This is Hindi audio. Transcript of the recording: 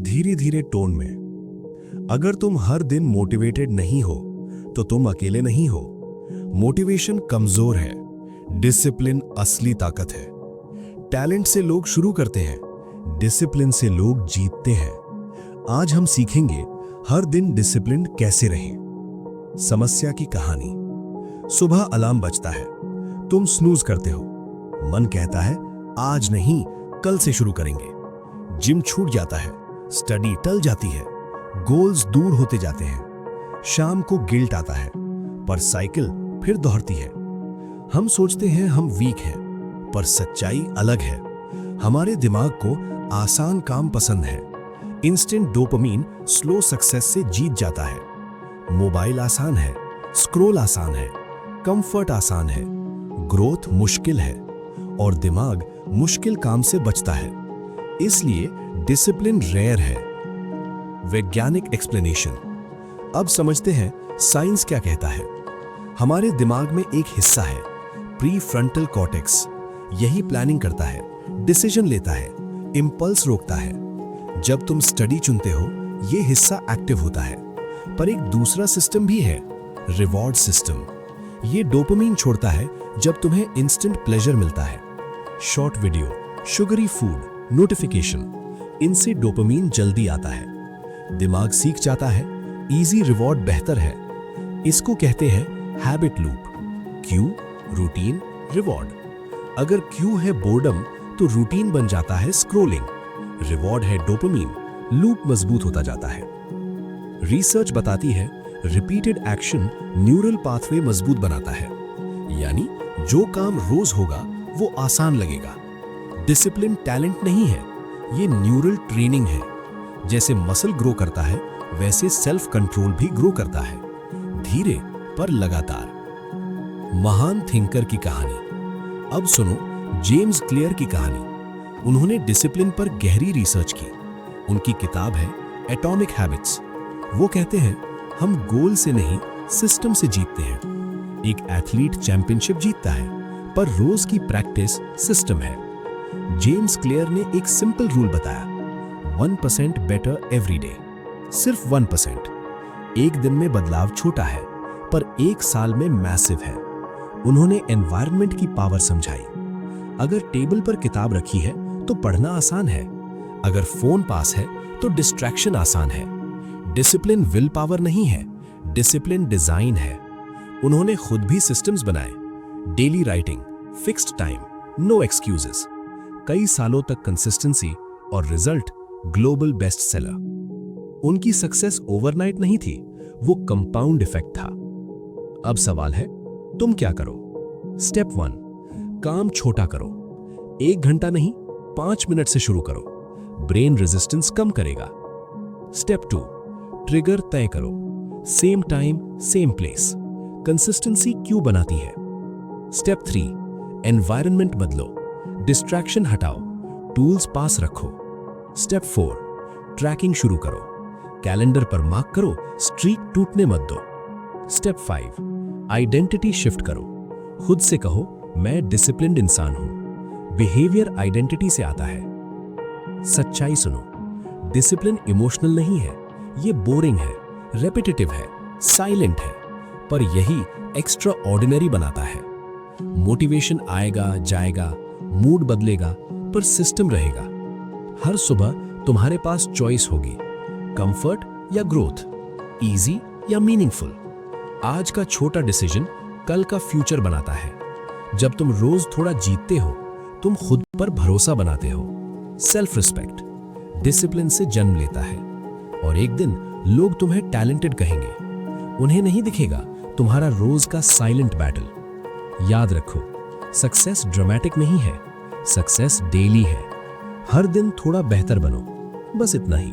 धीरे धीरे टोन में। अगर तुम हर दिन मोटिवेटेड नहीं हो तो तुम अकेले नहीं हो। मोटिवेशन कमजोर है, डिसिप्लिन असली ताकत है। टैलेंट से लोग शुरू करते हैं, डिसिप्लिन से लोग जीतते हैं। आज हम सीखेंगे हर दिन डिसिप्लिन कैसे रहें। समस्या की कहानी। सुबह अलार्म बजता है, तुम स्नूज करते हो। मन कहता है आज नहीं, कल से शुरू करेंगे। जिम छूट जाता है, स्टडी टल जाती है, गोल्स दूर होते जाते हैं। शाम को गिल्ट आता है, पर साइकिल फिर दोहरती है। हम सोचते हैं हम वीक हैं, पर सच्चाई अलग है। हमारे दिमाग को आसान काम पसंद है। इंस्टेंट डोपामिन स्लो सक्सेस से जीत जाता है। मोबाइल आसान है, स्क्रॉल आसान है, कंफर्ट आसान है, ग्रोथ मुश्किल है और दिमाग मुश्किल काम से बचता है। इसलिए डिसिप्लिन रेयर है। वैज्ञानिक एक्सप्लेनेशन। अब समझते हैं साइंस क्या कहता है। हमारे दिमाग में एक हिस्सा है, प्रीफ्रंटल कॉर्टेक्स। यही प्लानिंग करता है, डिसीजन लेता है, इंपल्स रोकता है। जब तुम स्टडी चुनते हो, यह हिस्सा एक्टिव होता है। पर एक दूसरा सिस्टम भी है, रिवॉर्ड सिस्टम। ये डोपामिन छोड़ता है जब तुम्हें इंस्टेंट प्लेजर मिलता है। Short video, sugary food, notification, इनसे डोपामिन जल्दी आता है। दिमाग सीख जाता है इजी रिवॉर्ड बेहतर है। इसको कहते हैं habit loop. Q, routine, reward. अगर क्यू है बोर्डम तो रूटीन बन जाता है स्क्रॉलिंग। रिवॉर्ड है डोपामिन, लूप मजबूत होता जाता है। रिसर्च बताती है रिपीटेड एक्शन न्यूरल पाथवे मजबूत बनाता है। यानी जो काम रोज होगा वो आसान लगेगा। डिसिप्लिन टैलेंट नहीं है, ये न्यूरल ट्रेनिंग है। जैसे मसल ग्रो करता है, वैसे सेल्फ कंट्रोल भी ग्रो करता है, धीरे पर लगातार। महान थिंकर की कहानी। अब सुनो जेम्स क्लियर की कहानी। उन्होंने डिसिप्लिन पर गहरी रिसर्च की। उनकी किताब है एटॉमिक हैबिट्स। वो कहते हैं हम गोल से नहीं, सिस्टम से जीतते हैं। एक एथलीट चैंपियनशिप जीतता है, पर रोज की प्रैक्टिस सिस्टम है। जेम्स क्लियर ने एक सिंपल रूल बताया, 1% बेटर एवरी डे। सिर्फ 1%। एक दिन में बदलाव छोटा है, पर एक साल में मैसिव है। उन्होंने एनवायरनमेंट की पावर समझाई। अगर टेबल पर किताब रखी है तो पढ़ना आसान है। अगर फोन पास है तो डिस्ट्रैक्शन आसान है। डिसिप्लिन विल पावर नहीं है, डिसिप्लिन डिजाइन है। उन्होंने खुद भी सिस्टम्स बनाए। Daily writing, fixed time, no excuses. कई सालों तक कंसिस्टेंसी और रिजल्ट ग्लोबल बेस्ट सेलर। उनकी सक्सेस ओवरनाइट नहीं थी, वो कंपाउंड इफेक्ट था। अब सवाल है, तुम क्या करो? स्टेप 1, काम छोटा करो। 1 घंटा नहीं, 5 मिनट से शुरू करो। ब्रेन रेजिस्टेंस कम करेगा। स्टेप 2, ट्रिगर तय करो। Same time, same place. Consistency क्यों बनाती है? स्टेप 3, एनवायरनमेंट बदलो। डिस्ट्रैक्शन हटाओ, टूल्स पास रखो। स्टेप 4, ट्रैकिंग शुरू करो। कैलेंडर पर मार्क करो, स्ट्रीक टूटने मत दो। स्टेप 5, आइडेंटिटी शिफ्ट करो। खुद से कहो मैं डिसिप्लिन्ड इंसान हूं। बिहेवियर आइडेंटिटी से आता है। सच्चाई सुनो, डिसिप्लिन इमोशनल नहीं है, ये बोरिंग है, रेपिटेटिव है, साइलेंट है, पर यही एक्स्ट्रा ऑर्डिनरी बनाता है। मोटिवेशन आएगा जाएगा, मूड बदलेगा, पर सिस्टम रहेगा। हर सुबह तुम्हारे पास चॉइस होगी, कंफर्ट या ग्रोथ, इजी या मीनिंगफुल। आज का छोटा डिसीजन कल का फ्यूचर बनाता है। जब तुम रोज थोड़ा जीतते हो, तुम खुद पर भरोसा बनाते हो। सेल्फ रिस्पेक्ट डिसिप्लिन से जन्म लेता है, और एक दिन लोग तुम्हें टैलेंटेड कहेंगे। उन्हें नहीं दिखेगा तुम्हारा रोज का साइलेंट बैटल। याद रखो, सक्सेस ड्रामेटिक नहीं है, सक्सेस डेली है। हर दिन थोड़ा बेहतर बनो, बस इतना ही।